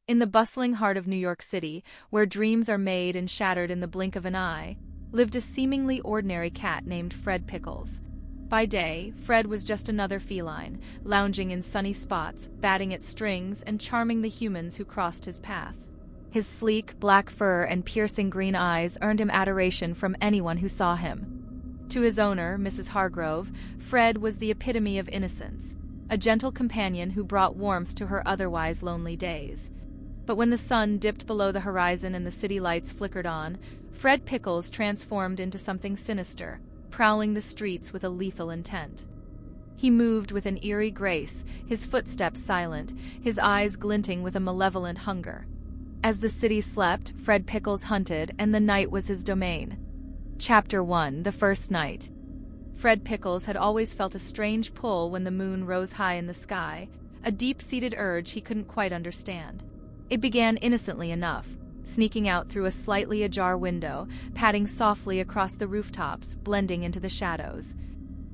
In the bustling heart of New York City, where dreams are made and shattered in the blink of an eye, lived a seemingly ordinary cat named Fred Pickles. By day, Fred was just another feline, lounging in sunny spots, batting at strings, and charming the humans who crossed his path. His sleek, black fur and piercing green eyes earned him adoration from anyone who saw him. To his owner, Mrs. Hargrove, Fred was the epitome of innocence, a gentle companion who brought warmth to her otherwise lonely days. But when the sun dipped below the horizon and the city lights flickered on, Fred Pickles transformed into something sinister, prowling the streets with a lethal intent. He moved with an eerie grace, his footsteps silent, his eyes glinting with a malevolent hunger. As the city slept, Fred Pickles hunted, and the night was his domain. Chapter 1: The First Night. Fred Pickles had always felt a strange pull when the moon rose high in the sky, a deep-seated urge he couldn't quite understand. It began innocently enough, sneaking out through a slightly ajar window, padding softly across the rooftops, blending into the shadows.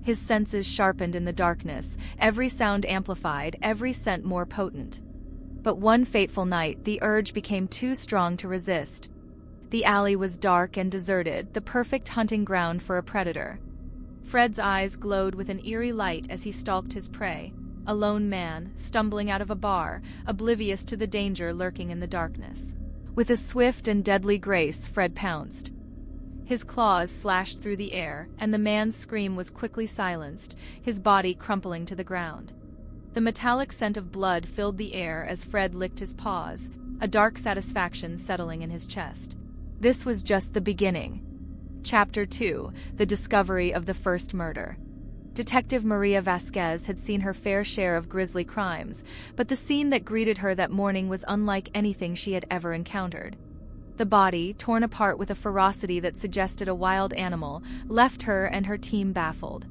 His senses sharpened in the darkness, every sound amplified, every scent more potent. But one fateful night, the urge became too strong to resist. The alley was dark and deserted, the perfect hunting ground for a predator. Fred's eyes glowed with an eerie light as he stalked his prey, a lone man, stumbling out of a bar, oblivious to the danger lurking in the darkness. With a swift and deadly grace, Fred pounced. His claws slashed through the air, and the man's scream was quickly silenced, his body crumpling to the ground. The metallic scent of blood filled the air as Fred licked his paws, a dark satisfaction settling in his chest. This was just the beginning. Chapter 2: The Discovery of the First Murder. Detective Maria Vasquez had seen her fair share of grisly crimes, but the scene that greeted her that morning was unlike anything she had ever encountered. The body, torn apart with a ferocity that suggested a wild animal, left her and her team baffled.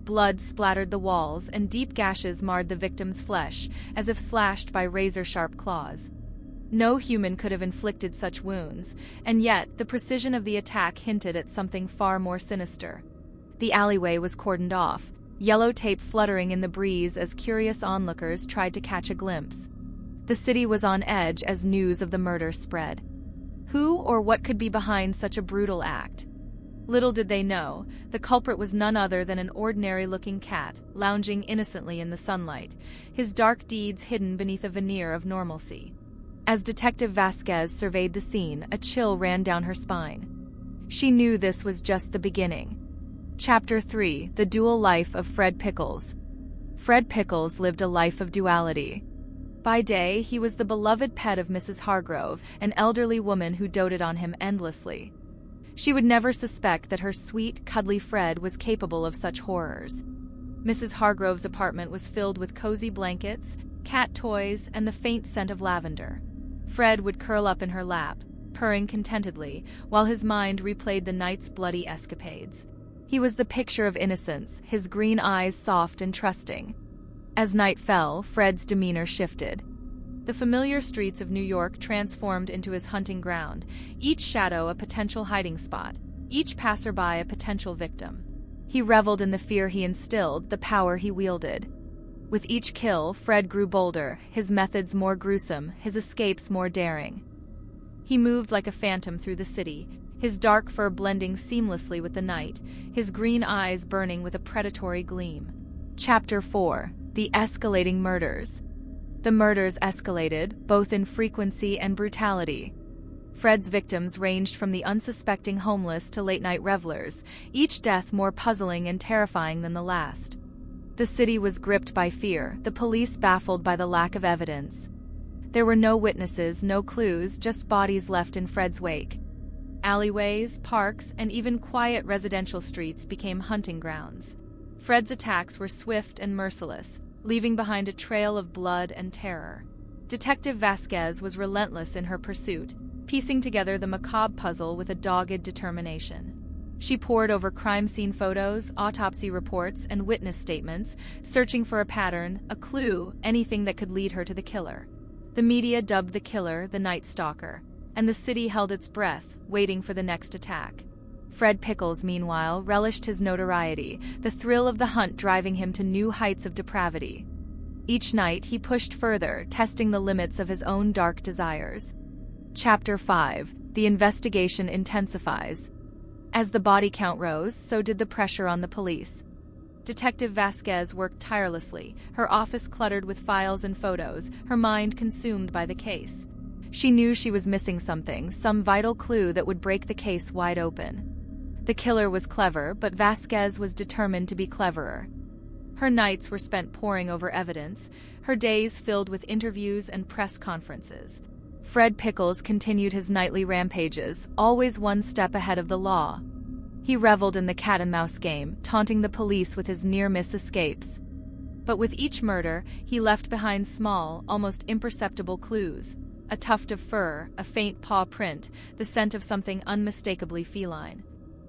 Blood splattered the walls, and deep gashes marred the victim's flesh, as if slashed by razor-sharp claws. No human could have inflicted such wounds, and yet the precision of the attack hinted at something far more sinister. The alleyway was cordoned off, yellow tape fluttering in the breeze as curious onlookers tried to catch a glimpse. The city was on edge as news of the murder spread. Who or what could be behind such a brutal act? Little did they know, the culprit was none other than an ordinary-looking cat, lounging innocently in the sunlight, his dark deeds hidden beneath a veneer of normalcy. As Detective Vasquez surveyed the scene, a chill ran down her spine. She knew this was just the beginning. Chapter 3: The Dual Life of Fred Pickles. Fred Pickles lived a life of duality. By day, he was the beloved pet of Mrs. Hargrove, an elderly woman who doted on him endlessly. She would never suspect that her sweet, cuddly Fred was capable of such horrors. Mrs. Hargrove's apartment was filled with cozy blankets, cat toys, and the faint scent of lavender. Fred would curl up in her lap, purring contentedly, while his mind replayed the night's bloody escapades. He was the picture of innocence, his green eyes soft and trusting. As night fell, Fred's demeanor shifted. The familiar streets of New York transformed into his hunting ground, each shadow a potential hiding spot, each passerby a potential victim. He reveled in the fear he instilled, the power he wielded. With each kill, Fred grew bolder, his methods more gruesome, his escapes more daring. He moved like a phantom through the city, his dark fur blending seamlessly with the night, his green eyes burning with a predatory gleam. Chapter 4: The Escalating Murders. The murders escalated, both in frequency and brutality. Fred's victims ranged from the unsuspecting homeless to late-night revelers, each death more puzzling and terrifying than the last. The city was gripped by fear, the police baffled by the lack of evidence. There were no witnesses, no clues, just bodies left in Fred's wake. Alleyways, parks, and even quiet residential streets became hunting grounds. Fred's attacks were swift and merciless, leaving behind a trail of blood and terror. Detective Vasquez was relentless in her pursuit, piecing together the macabre puzzle with a dogged determination. She pored over crime scene photos, autopsy reports, and witness statements, searching for a pattern, a clue, anything that could lead her to the killer. The media dubbed the killer the Night Stalker, and the city held its breath, waiting for the next attack. Fred Pickles, meanwhile, relished his notoriety, the thrill of the hunt driving him to new heights of depravity. Each night, he pushed further, testing the limits of his own dark desires. Chapter 5. The investigation intensifies. As the body count rose, so did the pressure on the police. Detective Vasquez worked tirelessly, her office cluttered with files and photos, her mind consumed by the case. She knew she was missing something, some vital clue that would break the case wide open. The killer was clever, but Vasquez was determined to be cleverer. Her nights were spent poring over evidence, her days filled with interviews and press conferences. Fred Pickles continued his nightly rampages, always one step ahead of the law. He reveled in the cat-and-mouse game, taunting the police with his near-miss escapes. But with each murder, he left behind small, almost imperceptible clues. A tuft of fur, a faint paw print, the scent of something unmistakably feline.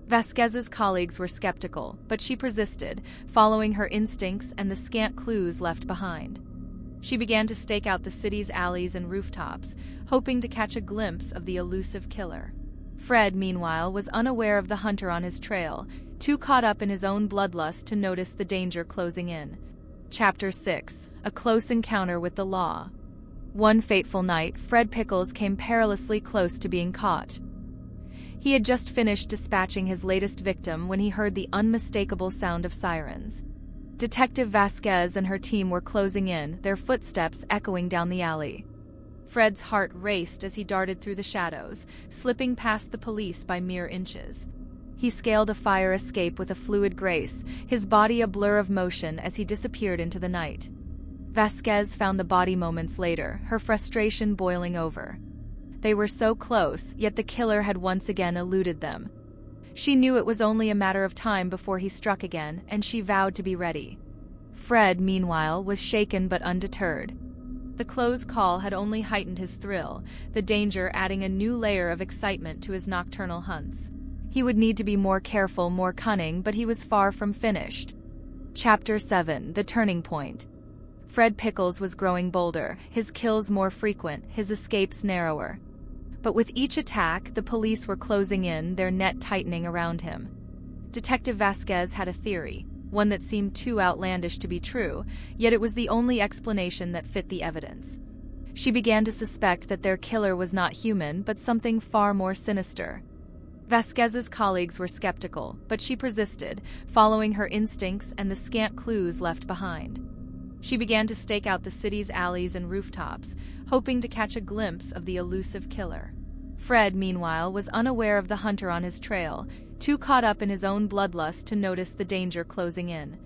Vasquez's colleagues were skeptical, but she persisted, following her instincts and the scant clues left behind. She began to stake out the city's alleys and rooftops, hoping to catch a glimpse of the elusive killer. Fred, meanwhile, was unaware of the hunter on his trail, too caught up in his own bloodlust to notice the danger closing in. Chapter 6. A close encounter with the law. One fateful night, Fred Pickles came perilously close to being caught. He had just finished dispatching his latest victim when he heard the unmistakable sound of sirens. Detective Vasquez and her team were closing in, their footsteps echoing down the alley. Fred's heart raced as he darted through the shadows, slipping past the police by mere inches. He scaled a fire escape with a fluid grace, his body a blur of motion as he disappeared into the night. Vasquez found the body moments later, her frustration boiling over. They were so close, yet the killer had once again eluded them. She knew it was only a matter of time before he struck again, and she vowed to be ready. Fred, meanwhile, was shaken but undeterred. The close call had only heightened his thrill, the danger adding a new layer of excitement to his nocturnal hunts. He would need to be more careful, more cunning, but he was far from finished. Chapter 7. The Turning Point. Fred Pickles was growing bolder, his kills more frequent, his escapes narrower. But with each attack, the police were closing in, their net tightening around him. Detective Vasquez had a theory, one that seemed too outlandish to be true, yet it was the only explanation that fit the evidence. She began to suspect that their killer was not human, but something far more sinister. Vasquez's colleagues were skeptical, but she persisted, following her instincts and the scant clues left behind. She began to stake out the city's alleys and rooftops, hoping to catch a glimpse of the elusive killer. Fred, meanwhile, was unaware of the hunter on his trail, too caught up in his own bloodlust to notice the danger closing in.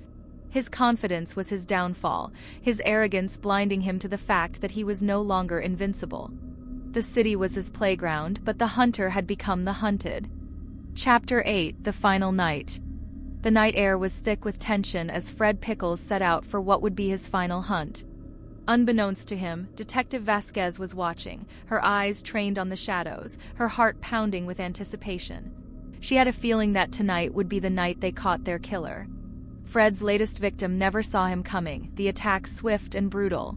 His confidence was his downfall, his arrogance blinding him to the fact that he was no longer invincible. The city was his playground, but the hunter had become the hunted. Chapter 8. The Final Night. The night air was thick with tension as Fred Pickles set out for what would be his final hunt. Unbeknownst to him, Detective Vasquez was watching, her eyes trained on the shadows, her heart pounding with anticipation. She had a feeling that tonight would be the night they caught their killer. Fred's latest victim never saw him coming, the attack swift and brutal.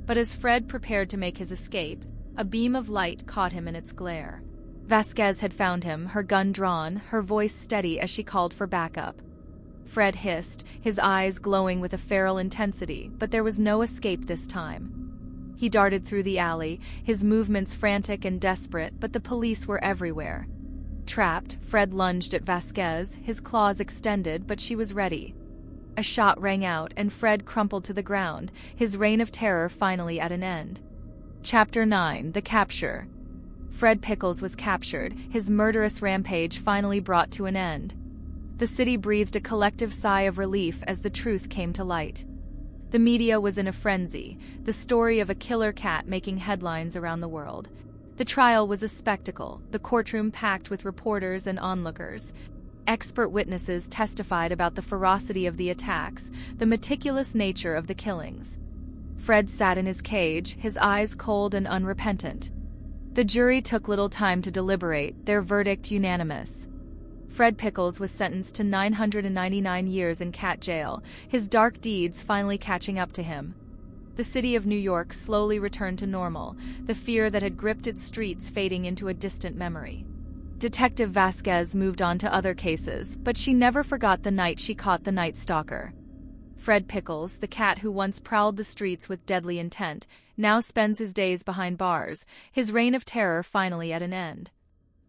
But as Fred prepared to make his escape, a beam of light caught him in its glare. Vasquez had found him, her gun drawn, her voice steady as she called for backup. Fred hissed, his eyes glowing with a feral intensity, but there was no escape this time. He darted through the alley, his movements frantic and desperate, but the police were everywhere. Trapped, Fred lunged at Vasquez, his claws extended, but she was ready. A shot rang out, and Fred crumpled to the ground, his reign of terror finally at an end. Chapter 9. The Capture. Fred Pickles was captured, his murderous rampage finally brought to an end. The city breathed a collective sigh of relief as the truth came to light. The media was in a frenzy, the story of a killer cat making headlines around the world. The trial was a spectacle, the courtroom packed with reporters and onlookers. Expert witnesses testified about the ferocity of the attacks, the meticulous nature of the killings. Fred sat in his cage, his eyes cold and unrepentant. The jury took little time to deliberate, their verdict unanimous. Fred Pickles was sentenced to 999 years in cat jail, his dark deeds finally catching up to him. The city of New York slowly returned to normal, the fear that had gripped its streets fading into a distant memory. Detective Vasquez moved on to other cases, but she never forgot the night she caught the Night Stalker. Fred Pickles, the cat who once prowled the streets with deadly intent, now spends his days behind bars, his reign of terror finally at an end.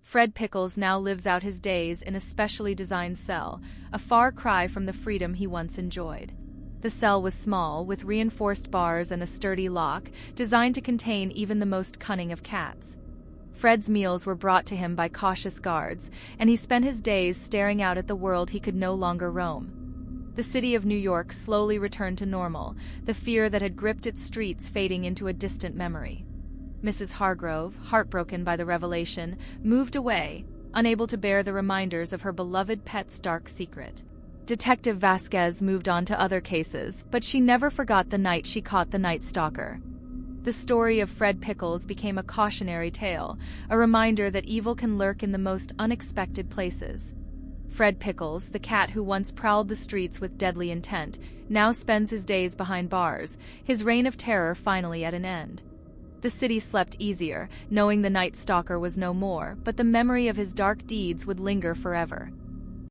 Fred Pickles now lives out his days in a specially designed cell, a far cry from the freedom he once enjoyed. The cell was small, with reinforced bars and a sturdy lock, designed to contain even the most cunning of cats. Fred's meals were brought to him by cautious guards, and he spent his days staring out at the world he could no longer roam. The city of New York slowly returned to normal, the fear that had gripped its streets fading into a distant memory. Mrs. Hargrove, heartbroken by the revelation, moved away, unable to bear the reminders of her beloved pet's dark secret. Detective Vasquez moved on to other cases, but she never forgot the night she caught the night stalker. The story of Fred Pickles became a cautionary tale, a reminder that evil can lurk in the most unexpected places. Fred Pickles, the cat who once prowled the streets with deadly intent, now spends his days behind bars, his reign of terror finally at an end. The city slept easier, knowing the night stalker was no more, but the memory of his dark deeds would linger forever.